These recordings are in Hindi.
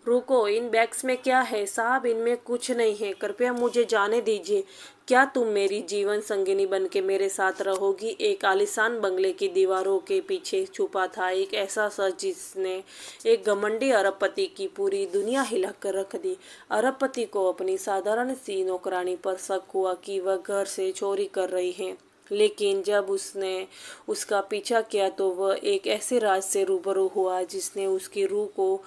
रुको, इन बैग्स में क्या है? साहब, इनमें कुछ नहीं है, कृपया मुझे जाने दीजिए। क्या तुम मेरी जीवन संगिनी बन के मेरे साथ रहोगी? एक आलीशान बंगले की दीवारों के पीछे छुपा था एक ऐसा शख्स जिसने एक घमंडी अरबपति की पूरी दुनिया हिलाकर रख दी। अरबपति को अपनी साधारण सी नौकरानी पर शक हुआ कि वह घर से चोरी कर रही है, लेकिन जब उसने उसका पीछा किया तो वह एक ऐसे राज से रूबरू हुआ जिसने उसकी रूह को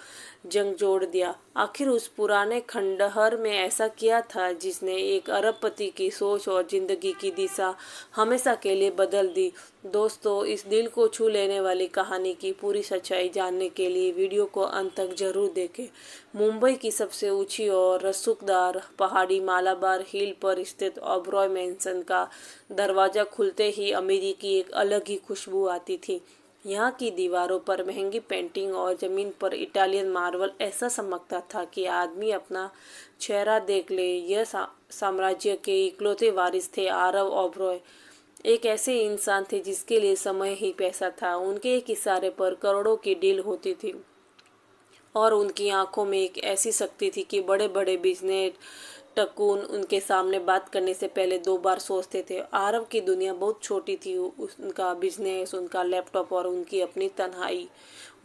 झकझोर दिया। आखिर उस पुराने खंडहर में ऐसा क्या था जिसने एक अरबपति की सोच और जिंदगी की दिशा हमेशा के लिए बदल दी? दोस्तों, इस दिल को छू लेने वाली कहानी की पूरी सच्चाई जानने के लिए वीडियो को अंत तक जरूर देखें। मुंबई की सबसे ऊंची और रसूखदार पहाड़ी मालाबार हिल पर स्थित ओबरॉय मैंसन का दरवाजा खुलते ही अमीरी की एक अलग ही खुशबू आती थी। यहाँ की दीवारों पर महंगी पेंटिंग और जमीन पर इटालियन मार्बल ऐसा चमकता था कि आदमी अपना चेहरा देख ले। यह साम्राज्य के इकलौते वारिस थे आरव ओबरॉय। एक ऐसे इंसान थे जिसके लिए समय ही पैसा था। उनके एक इशारे पर करोड़ों की डील होती थी और उनकी आंखों में एक ऐसी शक्ति थी कि बड़े बड़े बिजनेस टकून उनके सामने बात करने से पहले 2 बार सोचते थे। आरव की दुनिया बहुत छोटी थी। उनका बिजनेस, उनका लैपटॉप और उनकी अपनी तन्हाई।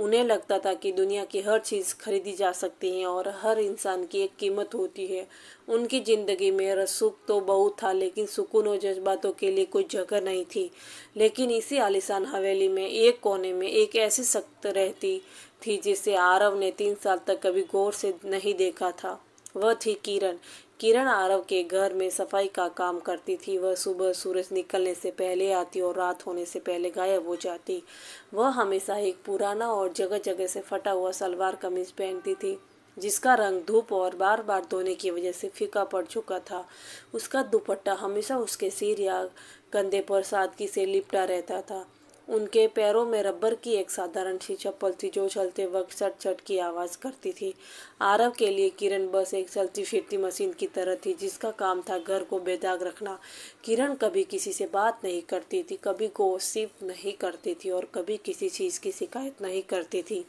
उन्हें लगता था कि दुनिया की हर चीज़ खरीदी जा सकती है और हर इंसान की एक कीमत होती है। उनकी ज़िंदगी में सुख तो बहुत था, लेकिन सुकून और जज्बातों के लिए कोई जगह नहीं थी। लेकिन इसी आलीशान हवेली में एक कोने में एक ऐसी शख्स रहती थी जिसे आरव ने 3 साल तक कभी गौर से नहीं देखा था। वह थी किरण। किरण आरव के घर में सफाई का काम करती थी। वह सुबह सूरज निकलने से पहले आती और रात होने से पहले गायब हो जाती। वह हमेशा एक पुराना और जगह जगह से फटा हुआ सलवार कमीज पहनती थी, जिसका रंग धूप और बार बार धोने की वजह से फीका पड़ चुका था। उसका दुपट्टा हमेशा उसके सिर या कंधे पर सादगी से लिपटा रहता था। उनके पैरों में रबर की एक साधारण सी चप्पल थी जो चलते वक्त चट चट की आवाज़ करती थी। आरव के लिए किरण बस एक चलती फिरती मशीन की तरह थी जिसका काम था घर को बेदाग रखना। किरण कभी किसी से बात नहीं करती थी, कभी गॉसिप नहीं करती थी और कभी किसी चीज़ की शिकायत नहीं करती थी।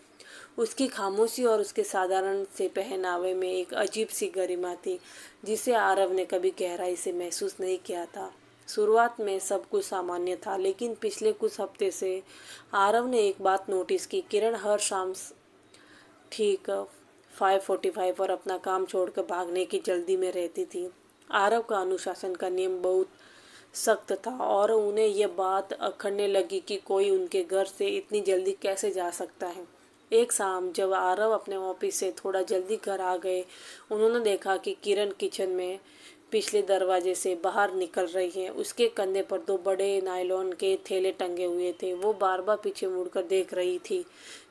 उसकी खामोशी और उसके साधारण से पहनावे में एक अजीब सी गरिमा थी जिसे आरव ने कभी गहराई से महसूस नहीं किया था। शुरुआत में सब कुछ सामान्य था, लेकिन पिछले कुछ हफ्ते से आरव ने एक बात नोटिस की। किरण हर शाम ठीक 5:45 पर अपना काम छोड़कर भागने की जल्दी में रहती थी। आरव का अनुशासन का नियम बहुत सख्त था और उन्हें यह बात अखरने लगी कि कोई उनके घर से इतनी जल्दी कैसे जा सकता है। एक शाम जब आरव अपने ऑफिस से थोड़ा जल्दी घर आ गए, उन्होंने देखा कि किरण किचन में पिछले दरवाजे से बाहर निकल रही है। उसके कंधे पर 2 बड़े नायलॉन के थैले टंगे हुए थे। वो बार बार पीछे मुड़कर देख रही थी,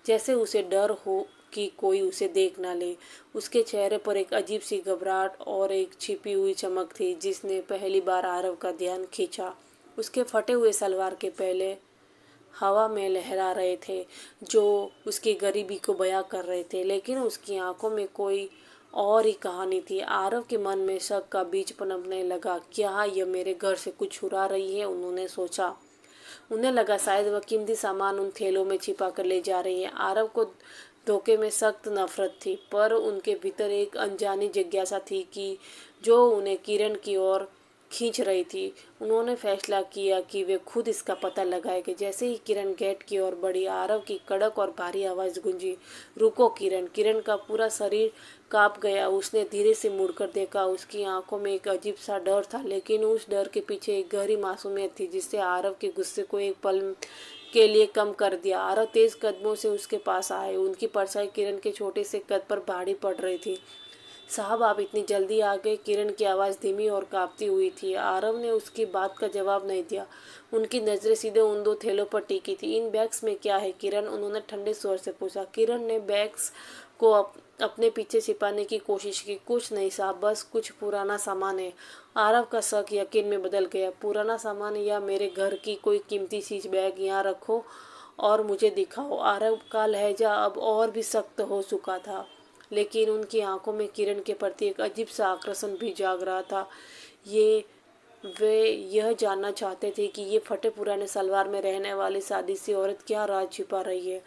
जैसे उसे डर हो कि कोई उसे देख ना ले। उसके चेहरे पर एक अजीब सी घबराहट और एक छिपी हुई चमक थी जिसने पहली बार आरव का ध्यान खींचा। उसके फटे हुए सलवार के पहले हवा में लहरा रहे थे, जो उसकी गरीबी को बयां कर रहे थे, लेकिन उसकी आंखों में कोई और ही कहानी थी। आरव के मन में शक का बीज पनपने लगा। क्या यह मेरे घर से कुछ चुरा रही है? उन्होंने सोचा। उन्हें लगा शायद वह कीमती सामान उन थैलों में छिपा कर ले जा रही है। आरव को धोखे में सख्त नफरत थी, पर उनके भीतर एक अनजानी जिज्ञासा थी कि जो उन्हें किरण की ओर खींच रही थी। उन्होंने फैसला किया कि वे खुद इसका पता लगाएंगे। जैसे ही किरण गेट की ओर बढ़ी, आरव की कड़क और भारी आवाज़ गूंजी, रुको किरण। किरण का पूरा शरीर कांप गया। उसने धीरे से मुड़कर देखा। उसकी आंखों में एक अजीब सा डर था, लेकिन उस डर के पीछे एक गहरी मासूमियत थी जिससे आरव के गुस्से को एक पल के लिए कम कर दिया। आरव तेज कदमों से उसके पास आए। उनकी परछाई किरण के छोटे से कद पर भारी पड़ रही थी। साहब, आप इतनी जल्दी आ गए? किरण की आवाज़ धीमी और कांपती हुई थी। आरव ने उसकी बात का जवाब नहीं दिया। उनकी नज़रें सीधे उन 2 थैलों पर टिकी थी। इन बैग्स में क्या है किरण? उन्होंने ठंडे स्वर से पूछा। किरण ने बैग्स को अपने पीछे छिपाने की कोशिश की। कुछ नहीं साहब, बस कुछ पुराना सामान है। आरव का शक यकीन में बदल गया। पुराना सामान या मेरे घर की कोई कीमती चीज़? बैग यहाँ रखो और मुझे दिखाओ। आरव का लहजा अब और भी सख्त हो चुका था, लेकिन उनकी आंखों में किरण के प्रति एक अजीब सा आकर्षण भी जाग रहा था। ये वे यह जानना चाहते थे कि ये फटे पुराने सलवार में रहने वाली सादी सी औरत क्या राज छिपा रही है।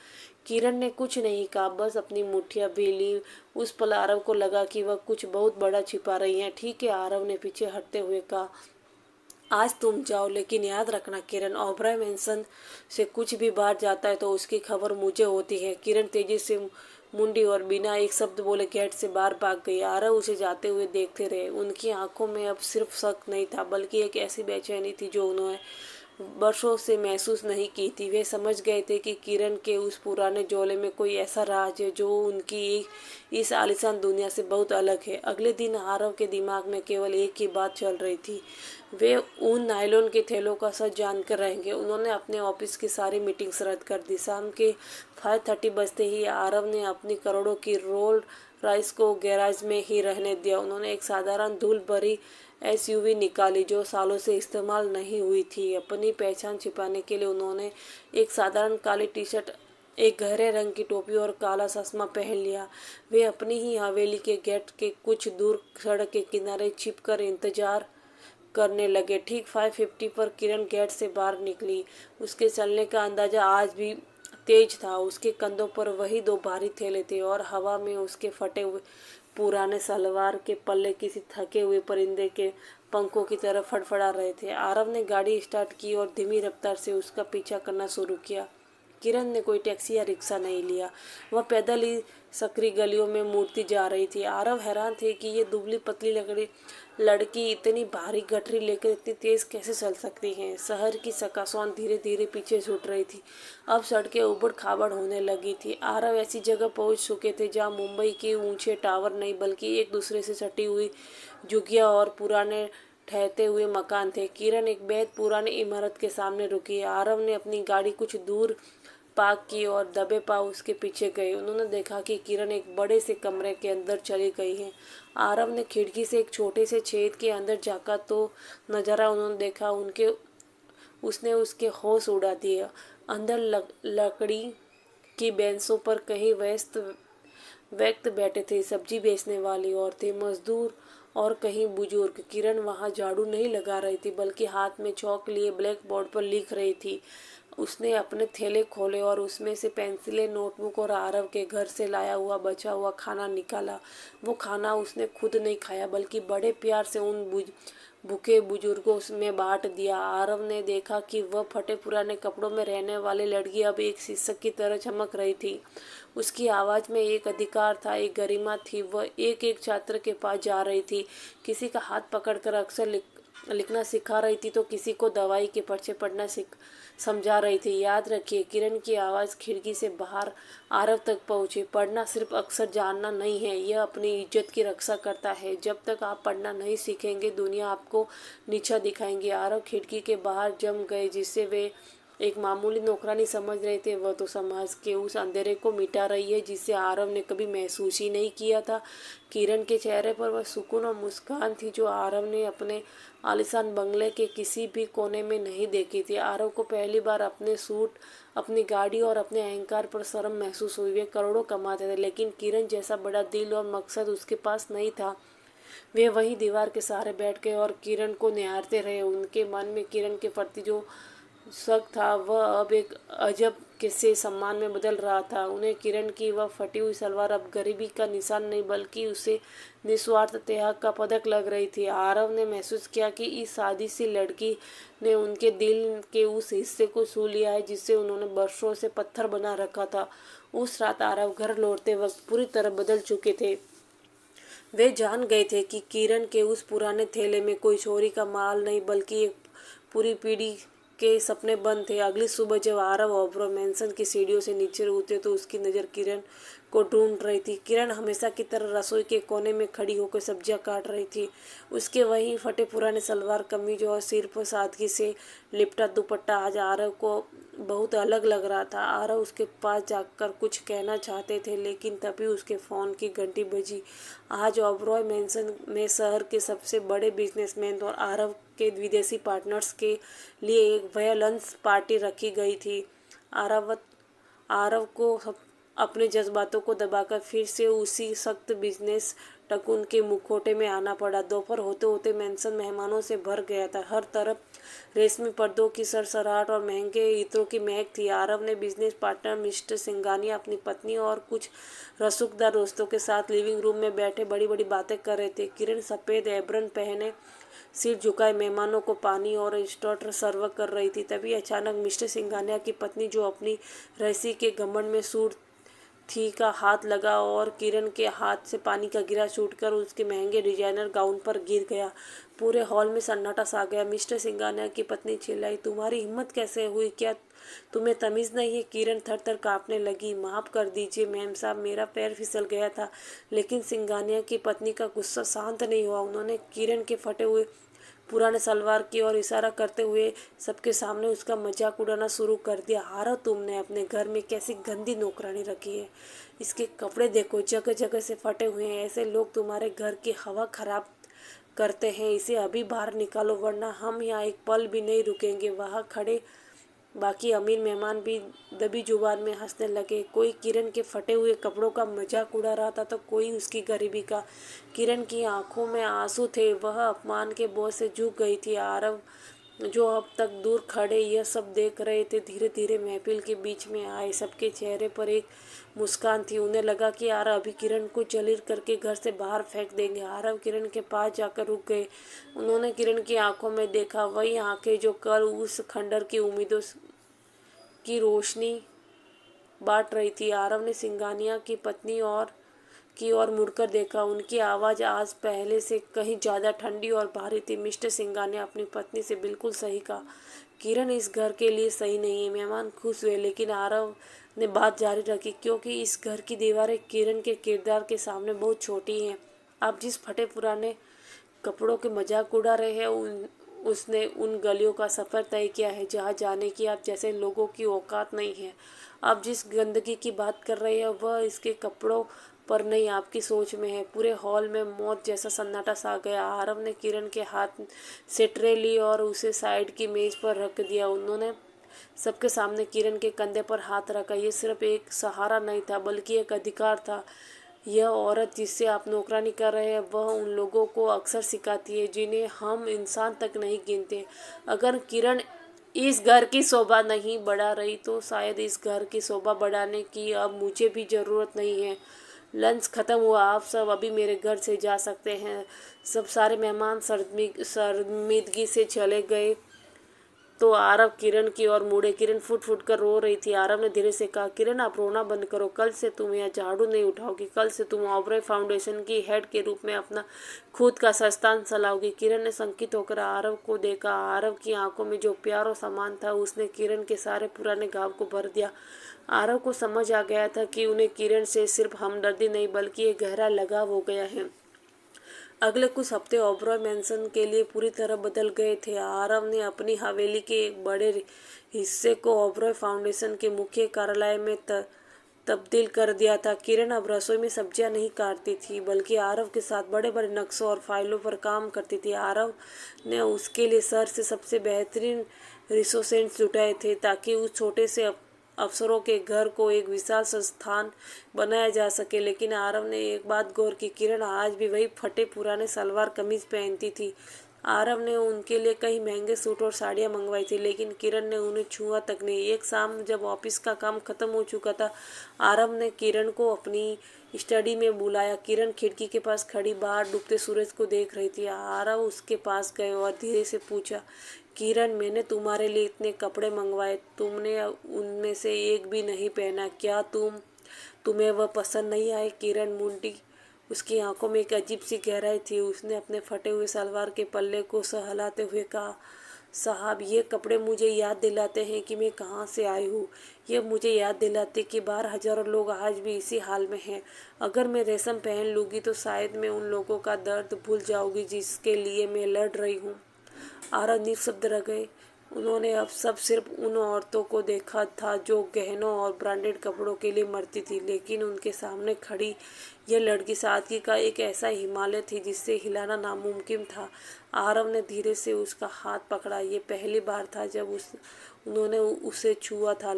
किरण ने कुछ नहीं कहा, बस अपनी मुठ्ठियां भीली। उस पल आरव को लगा कि वह कुछ बहुत बड़ा छिपा रही है। ठीक है, आरव ने पीछे हटते हुए कहा, आज तुम जाओ, लेकिन याद रखना किरण, ओबराय मैंसन से कुछ भी बाहर जाता है तो उसकी खबर मुझे होती है। किरण तेजी से मुंडी और बिना एक शब्द बोले गेट से बाहर भाग गई। आरव उसे जाते हुए देखते रहे। उनकी आंखों में अब सिर्फ शक नहीं था, बल्कि एक ऐसी बेचैनी थी जो उन्होंने वर्षों से महसूस नहीं की थी। वे समझ गए थे कि किरण के उस पुराने झोले में कोई ऐसा राज है जो उनकी इस आलीशान दुनिया से बहुत अलग है। अगले दिन आरव के दिमाग में केवल एक ही बात चल रही थी, वे उन नायलॉन के थैलों का सच जानकर रहेंगे। उन्होंने अपने ऑफिस की सारी मीटिंग्स रद्द कर दी। शाम के 5:30 बजते ही आरव ने अपनी करोड़ों की रोल्स रॉयस को गैराज में ही रहने दिया। उन्होंने एक साधारण धूल भरी एसयूवी निकाली जो सालों से इस्तेमाल नहीं हुई थी। अपनी पहचान छिपाने के लिए उन्होंने एक साधारण काली टी शर्ट, एक गहरे रंग की टोपी और काला चश्मा पहन लिया। वे अपनी ही हवेली के गेट के कुछ दूर सड़क के किनारे छिपकर इंतजार करने लगे। ठीक 5:50 पर किरण गेट से बाहर निकली। उसके चलने का अंदाजा आज भी तेज था। उसके कंधों पर वही दो भारी थैले थे और हवा में उसके फटे हुए पुराने सलवार के पल्ले किसी थके हुए परिंदे के पंखों की तरह फड़फड़ा रहे थे। आरव ने गाड़ी स्टार्ट की और धीमी रफ्तार से उसका पीछा करना शुरू किया। किरण ने कोई टैक्सी या रिक्शा नहीं लिया, वह पैदल ही सकरी गलियों में मुड़ती जा रही थी। आरव हैरान थे कि ये दुबली पतली लड़की इतनी भारी गठरी लेकर इतनी तेज कैसे चल सकती है। शहर की सकासौन धीरे धीरे पीछे छूट रही थी। अब सड़कें उबड़ खाबड़ होने लगी थी। आरव ऐसी जगह पहुंच चुके थे जहां मुंबई के ऊंचे टावर नहीं बल्कि एक दूसरे से सटी हुई झुग्गियां और पुराने ठहरते हुए मकान थे। किरण एक बेहद पुरानी इमारत के सामने रुकी। आरव ने अपनी गाड़ी कुछ दूर पार्क की और दबे पांव उसके पीछे गए। उन्होंने देखा कि किरण एक बड़े से कमरे के अंदर चली गई है। आरव ने खिड़की से एक छोटे से छेद के अंदर झांका तो नजारा उन्होंने देखा उसने उसके होश उड़ा दिए। अंदर लकड़ी की बेंचों पर कई व्यक्ति बैठे थे, सब्जी बेचने वाली औरतें, मजदूर और कहीं बुजुर्ग। किरण वहां झाड़ू नहीं लगा रही थी बल्कि हाथ में चौक लिए ब्लैक बोर्ड पर लिख रही थी। उसने अपने थैले खोले और उसमें से पेंसिलें, नोटबुक और आरव के घर से लाया हुआ बचा हुआ खाना निकाला। वो खाना उसने खुद नहीं खाया बल्कि बड़े प्यार से उन भूखे बुजुर्गों में बांट दिया। आरव ने देखा कि वह फटे पुराने कपड़ों में रहने वाली लड़की अब एक शीशक की तरह चमक रही थी। उसकी आवाज़ में एक अधिकार था, एक गरिमा थी। वह एक एक छात्र के पास जा रही थी, किसी का हाथ पकड़कर अक्षर लिखना सिखा रही थी तो किसी को दवाई के पर्चे पढ़ना समझा रही थी। याद रखिए, किरण की आवाज़ खिड़की से बाहर आरव तक पहुंची, पढ़ना सिर्फ अक्षर जानना नहीं है, यह अपनी इज्जत की रक्षा करता है। जब तक आप पढ़ना नहीं सीखेंगे दुनिया आपको नीचा दिखाएंगे। आरव खिड़की के बाहर जम गए। जिसे वे एक मामूली नौकरानी समझ रहे थे, वह तो समाज के उस अंधेरे को मिटा रही है जिसे आरव ने कभी महसूस ही नहीं किया था। किरण के चेहरे पर वह सुकून और मुस्कान थी जो आरव ने अपने आलीशान बंगले के किसी भी कोने में नहीं देखी थी। आरव को पहली बार अपने सूट, अपनी गाड़ी और अपने अहंकार पर शर्म महसूस हुई। वे करोड़ों कमाते थे लेकिन किरण जैसा बड़ा दिल और मकसद उसके पास नहीं था। वे वहीं दीवार के सहारे बैठ गए और किरण को निहारते रहे। उनके मन में किरण के प्रति जो शक था वह अब एक अजब से सम्मान में बदल रहा था। उन्हें किरण की वह फटी हुई सलवार अब गरीबी का निशान नहीं बल्कि उसे निस्वार्थ त्याग का पदक लग रही थी। आरव ने महसूस किया कि इस सादी सी लड़की ने उनके दिल के उस हिस्से को छू लिया है जिसे उन्होंने वर्षों से पत्थर बना रखा था। उस रात आरव घर लौटते वक्त पूरी तरह बदल चुके थे। वे जान गए थे कि किरण के उस पुराने थैले में कोई चोरी का माल नहीं बल्कि एक पूरी पीढ़ी के सपने बंद थे। अगली सुबह जब आरव ओबरॉय मैंसन की सीढ़ियों से नीचे उतरे तो उसकी नज़र किरण को ढूंढ रही थी। किरण हमेशा की तरह रसोई के कोने में खड़ी होकर सब्जियां काट रही थी। उसके वही फटे पुराने सलवार कमीज और सिर पर सादगी से लिपटा दुपट्टा आज आरव को बहुत अलग लग रहा था। आरव उसके पास जाकर कुछ कहना चाहते थे लेकिन तभी उसके फ़ोन की घंटी बजी। आज ओबरॉय मैंसन में शहर के सबसे बड़े बिजनेसमैन और आरव के विदेशी पार्टनर्स के लिए एक भव्य लंच पार्टी रखी गई थी। आरव अपने जज्बातों को दबाकर फिर से उसी सख्त बिजनेस टकून के मुखौटे में आना पड़ा। दोपहर होते होते मेंशन मेहमानों से भर गया था। हर तरफ रेशमी पर्दों की सरसराहट और महंगे इत्रों की महक थी। आरव ने बिजनेस पार्टनर मिस्टर सिंघानिया, अपनी पत्नी और कुछ रसूखदार दोस्तों के साथ लिविंग रूम में बैठे बड़ी बड़ी बातें कर रहे थे। किरण सफ़ेद एप्रन पहने सिर झुकाए मेहमानों को पानी और स्टार्टर सर्व कर रही थी। तभी अचानक मिस्टर सिंघानिया की पत्नी, जो अपनी रईसी के घमंड में सूर थी, का हाथ लगा और किरण के हाथ से पानी का गिरा छूटकर उसके महंगे डिजाइनर गाउन पर गिर गया। पूरे हॉल में सन्नाटा सा गया। मिस्टर सिंघानिया की पत्नी चिल्लाई, तुम्हारी हिम्मत कैसे हुई? क्या तुम्हें तमीज़ नहीं है? किरण थर थर काँपने लगी। माफ़ कर दीजिए मेम साहब, मेरा पैर फिसल गया था। लेकिन सिंघानिया की पत्नी का गुस्सा शांत नहीं हुआ। उन्होंने किरण के फटे हुए पुराने सलवार की ओर इशारा करते हुए सबके सामने उसका मजाक उड़ाना शुरू कर दिया। आरव, तुमने अपने घर में कैसी गंदी नौकरानी रखी है। इसके कपड़े देखो, जगह जगह से फटे हुए हैं। ऐसे लोग तुम्हारे घर की हवा खराब करते हैं। इसे अभी बाहर निकालो, वरना हम यहाँ एक पल भी नहीं रुकेंगे। वहाँ खड़े बाकी अमीर मेहमान भी दबी जुबान में हंसने लगे। कोई किरण के फटे हुए कपड़ों का मजाक उड़ा रहा था तो कोई उसकी गरीबी का। किरण की आंखों में आंसू थे। वह अपमान के बोझ से झुक गई थी। आरव, जो अब तक दूर खड़े यह सब देख रहे थे, धीरे धीरे महफिल के बीच में आए। सबके चेहरे पर एक मुस्कान थी। उन्हें लगा कि आरव अभी किरण को जलील करके घर से बाहर फेंक देंगे। आरव किरण के पास जाकर रुक गए। उन्होंने किरण की आंखों में देखा, वही आंखें जो कल उस खंडर की उम्मीदों की रोशनी बांट रही थी। आरव ने सिंघानिया की पत्नी की ओर मुड़कर देखा। उनकी आवाज़ आज पहले से कहीं ज़्यादा ठंडी और भारी थी। मिस्टर सिंघानिया, अपनी पत्नी से बिल्कुल सही कहा। किरण इस घर के लिए सही नहीं है। मेहमान खुश हुए, लेकिन आरव ने बात जारी रखी, क्योंकि इस घर की दीवारें किरण के किरदार के सामने बहुत छोटी हैं। आप जिस फटे पुराने कपड़ों के मजाक उड़ा रहे हैं, उसने उन गलियों का सफ़र तय किया है जहाँ जाने की आप जैसे लोगों की औकात नहीं है। आप जिस गंदगी की बात कर रहे हैं वह इसके कपड़ों पर नहीं, आपकी सोच में है। पूरे हॉल में मौत जैसा सन्नाटा सा गया। आरव ने किरण के हाथ से ट्रे ली और उसे साइड की मेज पर रख दिया। उन्होंने सबके सामने किरण के कंधे पर हाथ रखा। ये सिर्फ एक सहारा नहीं था, बल्कि एक अधिकार था। यह औरत जिससे आप नौकरानी कर रहे हैं, वह उन लोगों को अक्सर सिखाती है जिन्हें हम इंसान तक नहीं गिनते। अगर किरण इस घर की शोभा नहीं बढ़ा रही तो शायद इस घर की शोभा बढ़ाने की अब मुझे भी ज़रूरत नहीं है। लंच ख़त्म हुआ, आप सब अभी मेरे घर से जा सकते हैं। सब सारे मेहमान शर्मिंदगी से चले गए तो आरव किरण की ओर मुड़े। किरण फुट फुट कर रो रही थी। आरव ने धीरे से कहा, किरण आप रोना बंद करो। कल से तुम यह झाड़ू नहीं उठाओगी। कल से तुम ओबरॉय फाउंडेशन की हेड के रूप में अपना खुद का संस्थान चलाओगी। किरण ने संकित होकर आरव को देखा। आरव की आंखों में जो प्यार और सम्मान था, उसने किरण के सारे पुराने घाव को भर दिया। आरव को समझ आ गया था कि उन्हें किरण से सिर्फ हमदर्दी नहीं, बल्कि एक गहरा लगाव हो गया है। अगले कुछ हफ्ते ओबरॉय मैंसन के लिए पूरी तरह बदल गए थे। आरव ने अपनी हवेली के एक बड़े हिस्से को ओबरॉय फाउंडेशन के मुख्य कार्यालय में तब्दील कर दिया था। किरण अब रसोई में सब्जियां नहीं काटती थी, बल्कि आरव के साथ बड़े बड़े नक्शों और फाइलों पर काम करती थी। आरव ने उसके लिए शहर से सबसे बेहतरीन रिसोर्सेस जुटाए थे, ताकि उस छोटे से अफसरों के घर को एक विशाल संस्थान बनाया जा सके। लेकिन आरव ने एक बात गौर की, किरण आज भी वही फटे पुराने सलवार कमीज पहनती थी। आरव ने उनके लिए कई महंगे सूट और साड़ियाँ मंगवाई थी, लेकिन किरण ने उन्हें छुआ तक नहीं। एक शाम जब ऑफिस का काम खत्म हो चुका था, आरव ने किरण को अपनी स्टडी में बुलाया। किरण खिड़की के पास खड़ी बाहर डूबते सूरज को देख रही थी। आरव उसके पास गए और धीरे से पूछा, किरण, मैंने तुम्हारे लिए इतने कपड़े मंगवाए, तुमने उनमें से एक भी नहीं पहना। क्या तुम्हें वह पसंद नहीं आए? किरण मुंडी, उसकी आंखों में एक अजीब सी गहराई थी। उसने अपने फटे हुए सलवार के पल्ले को सहलाते हुए कहा, साहब, ये कपड़े मुझे याद दिलाते हैं कि मैं कहाँ से आई हूँ। ये मुझे याद दिलाते कि बाहर हजारों लोग आज भी इसी हाल में हैं। अगर मैं रेशम पहन लूँगी तो शायद मैं उन लोगों का दर्द भूल जाऊँगी जिसके लिए मैं लड़ रही हूँ। आरव निःशब्द रह गए। उन्होंने अब सब सिर्फ उन औरतों को देखा था जो गहनों और ब्रांडेड कपड़ों के लिए मरती थी, लेकिन उनके सामने खड़ी यह लड़की सादगी का एक ऐसा हिमालय थी जिससे हिलाना नामुमकिन था। आरव ने धीरे से उसका हाथ पकड़ा। ये पहली बार था जब उन्होंने उसे छुआ था।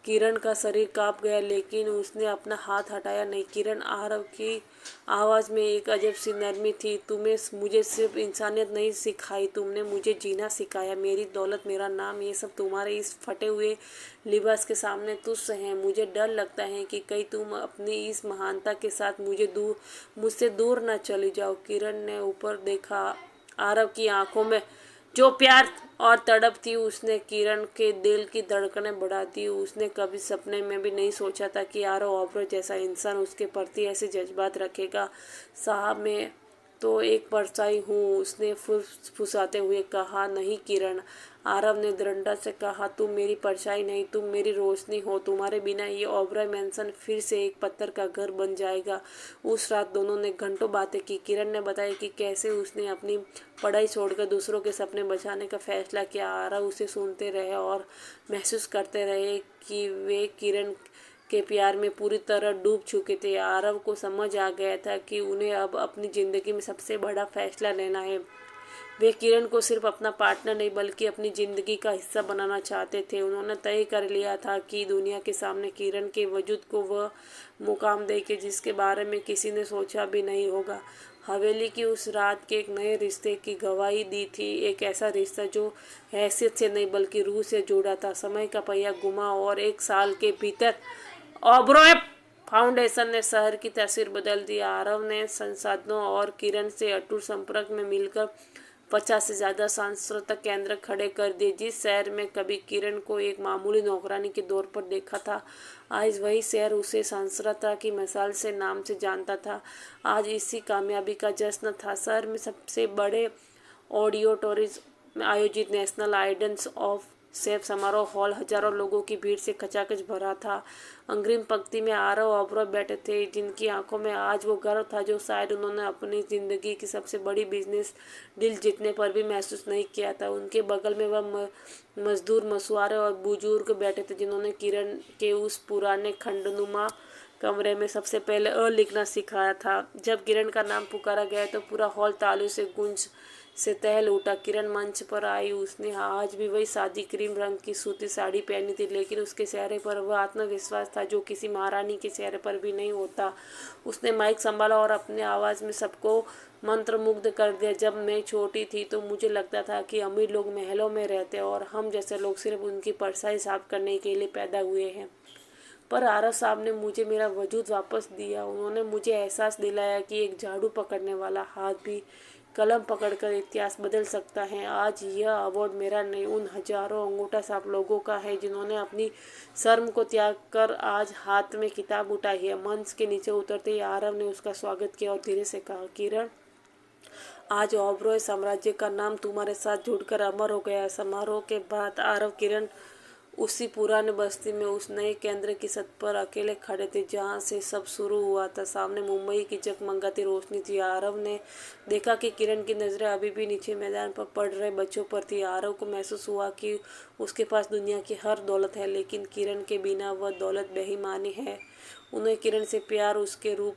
किरण का शरीर कांप गया, लेकिन उसने अपना हाथ हटाया नहीं। किरण, आरव की आवाज़ में एक अजब सी नरमी थी। तुम्हें मुझे सिर्फ इंसानियत नहीं सिखाई, तुमने मुझे जीना सिखाया। मेरी दौलत, मेरा नाम, ये सब तुम्हारे इस फटे हुए लिबास के सामने तुच्छ हैं। मुझे डर लगता है कि कहीं तुम अपनी इस महानता के साथ मुझसे दूर न चली जाओ। किरण ने ऊपर देखा। आरव की आंखों में जो प्यार और तड़प थी, उसने किरण के दिल की धड़कनें बढ़ा दी। उसने कभी सपने में भी नहीं सोचा था कि आरव ओबरॉय जैसा इंसान उसके प्रति ऐसे जज्बात रखेगा। साहब, मैं तो एक परछाई हूँ, उसने फुसफुसाते हुए कहा। नहीं किरण, आरव ने दृढ़ता से कहा, तुम मेरी परछाई नहीं, तुम मेरी रोशनी हो। तुम्हारे बिना ये ओबरॉय मैंसन फिर से एक पत्थर का घर बन जाएगा। उस रात दोनों ने घंटों बातें की। किरण ने बताया कि कैसे उसने अपनी पढ़ाई छोड़कर दूसरों के सपने बचाने का फैसला किया। आरव उसे सुनते रहे और महसूस करते रहे कि वे किरण के प्यार में पूरी तरह डूब चुके थे। आरव को समझ आ गया था कि उन्हें अब अपनी ज़िंदगी में सबसे बड़ा फैसला लेना है। वे किरण को सिर्फ अपना पार्टनर नहीं बल्कि अपनी ज़िंदगी का हिस्सा बनाना चाहते थे। उन्होंने तय कर लिया था कि दुनिया के सामने किरण के वजूद को वह मुकाम देंगे जिसके बारे में किसी ने सोचा भी नहीं होगा। हवेली की उस रात के एक नए रिश्ते की गवाही दी थी। एक ऐसा रिश्ता जो हैसियत से नहीं बल्कि रूह से जुड़ा था। समय का पहिया घुमा और 1 साल के भीतर ओबरॉय फाउंडेशन ने शहर की तस्वीर बदल दी। आरव ने संसाधनों और किरण से अटूट संपर्क में मिलकर 50 से ज़्यादा सांस्कृतिक केंद्र खड़े कर दिए। जिस शहर में कभी किरण को एक मामूली नौकरानी के तौर पर देखा था, आज वही शहर उसे सांस्कृतिक की मिसाल से नाम से जानता था। आज इसी कामयाबी का जश्न था। शहर में सबसे बड़े ऑडिटोरियम में आयोजित नेशनल आइडल्स ऑफ सेफ समारोह हॉल हजारों लोगों की भीड़ से खचाखच भरा था। अग्रिम पंक्ति में आरव ओबरॉय बैठे थे, जिनकी आंखों में आज वो गर्व था जो शायद उन्होंने अपनी जिंदगी की सबसे बड़ी बिजनेस डील जीतने पर भी महसूस नहीं किया था। उनके बगल में वह मजदूर, मछुआरे और बुजुर्ग बैठे थे जिन्होंने किरण के उस पुराने खंडनुमा कमरे में सबसे पहले लिखना सिखाया था। जब किरण का नाम पुकारा गया तो पूरा हॉल तालियों से गूंज से टहल उठा। किरण मंच पर आई। उसने आज भी वही सादी क्रीम रंग की सूती साड़ी पहनी थी, लेकिन उसके चेहरे पर वह आत्मविश्वास था जो किसी महारानी के चेहरे पर भी नहीं होता। उसने माइक संभाला और अपनी आवाज़ में सबको मंत्रमुग्ध कर दिया। जब मैं छोटी थी तो मुझे लगता था कि अमीर लोग महलों में रहते और हम जैसे लोग सिर्फ उनकी परछाई साफ करने के लिए पैदा हुए हैं। पर आरव साहब ने मुझे मेरा वजूद वापस दिया। उन्होंने मुझे एहसास दिलाया कि एक झाड़ू पकड़ने वाला हाथ भी कलम पकड़कर इतिहास बदल सकता है। आज यह अवार्ड मेरा नहीं, उन हजारों अंगूठा छाप लोगों का है जिन्होंने अपनी शर्म को त्याग कर आज हाथ में किताब उठाई है। मंच के नीचे उतरते ही आरव ने उसका स्वागत किया और धीरे से कहा, किरण, आज ओबरॉय साम्राज्य का नाम तुम्हारे साथ जुड़कर अमर हो गया। समारोह के बाद आरव किरण उसी पुराने बस्ती में उस नए केंद्र की छत पर अकेले खड़े थे जहां से सब शुरू हुआ था। सामने मुंबई की जगमगाती रोशनी थी। आरव ने देखा कि किरण की नज़रें अभी भी नीचे मैदान पर पढ़ रहे बच्चों पर थी। आरव को महसूस हुआ कि उसके पास दुनिया की हर दौलत है, लेकिन किरण के बिना वह दौलत बेईमानी है। उन्हें किरण से प्यार उसके रूप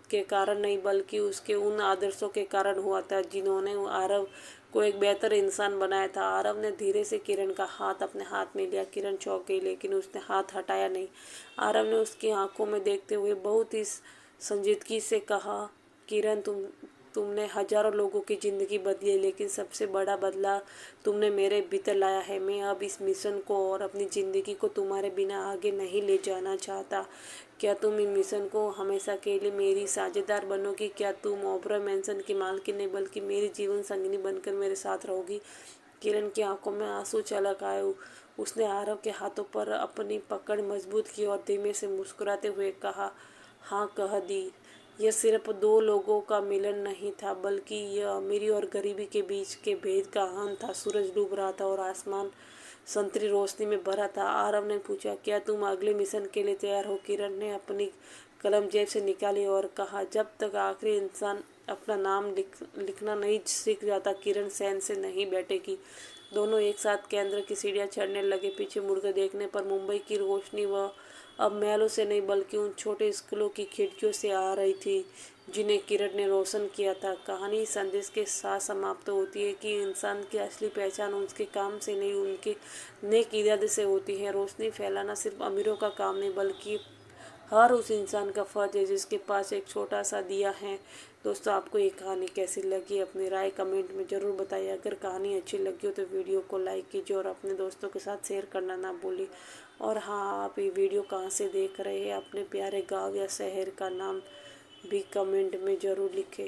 के कारण नहीं बल्कि उसके उन आदर्शों के कारण हुआ था जिन्होंने आरव को एक बेहतर इंसान बनाया था। आरव ने धीरे से किरण का हाथ अपने हाथ में लिया। किरण चौंक गई, लेकिन उसने हाथ हटाया नहीं। आरव ने उसकी आंखों में देखते हुए बहुत ही संजीदगी से कहा, किरण, तुमने हजारों लोगों की ज़िंदगी बदली है, लेकिन सबसे बड़ा बदलाव तुमने मेरे भीतर लाया है। मैं अब इस मिशन को और अपनी ज़िंदगी को तुम्हारे बिना आगे नहीं ले जाना चाहता। क्या तुम इन मिशन को हमेशा के लिए मेरी साझेदार बनोगी? क्या तुम ओबरॉय मैंसन की मालकिन नहीं बल्कि मेरी जीवन संगिनी बनकर मेरे साथ रहोगी? किरण की आंखों में आंसू छलक आए। उसने आरव के हाथों पर अपनी पकड़ मजबूत की और धीमे से मुस्कुराते हुए कहा, हाँ, कह दी। यह सिर्फ दो लोगों का मिलन नहीं था, बल्कि यह अमीरी और गरीबी के बीच के भेद का अंत था। सूरज डूब रहा था और आसमान संतरी रोशनी में भरा था। आरव ने पूछा, क्या तुम अगले मिशन के लिए तैयार हो? किरण ने अपनी कलम जेब से निकाली और कहा, जब तक आखिरी इंसान अपना नाम लिखना नहीं सीख जाता, किरण चैन से नहीं बैठेगी। दोनों एक साथ केंद्र की सीढ़ियां चढ़ने लगे। पीछे मुड़कर देखने पर मुंबई की रोशनी व अब महलों से नहीं बल्कि उन छोटे स्कूलों की खिड़कियों से आ रही थी जिन्हें किरण ने रोशन किया था। कहानी इस संदेश के साथ समाप्त होती है कि इंसान की असली पहचान उसके काम से नहीं, उनके नेक इरादे से होती है। रोशनी फैलाना सिर्फ अमीरों का काम नहीं बल्कि हर उस इंसान का फर्ज है जिसके पास एक छोटा सा दिया है। दोस्तों, आपको ये कहानी कैसी लगी? अपनी राय कमेंट में ज़रूर बताइए। अगर कहानी अच्छी लगी हो तो वीडियो को लाइक कीजिए और अपने दोस्तों के साथ शेयर करना ना भूलिए। और हाँ, आप ये वीडियो कहाँ से देख रहे हैं, अपने प्यारे गाँव या शहर का नाम भी कमेंट में ज़रूर लिखें।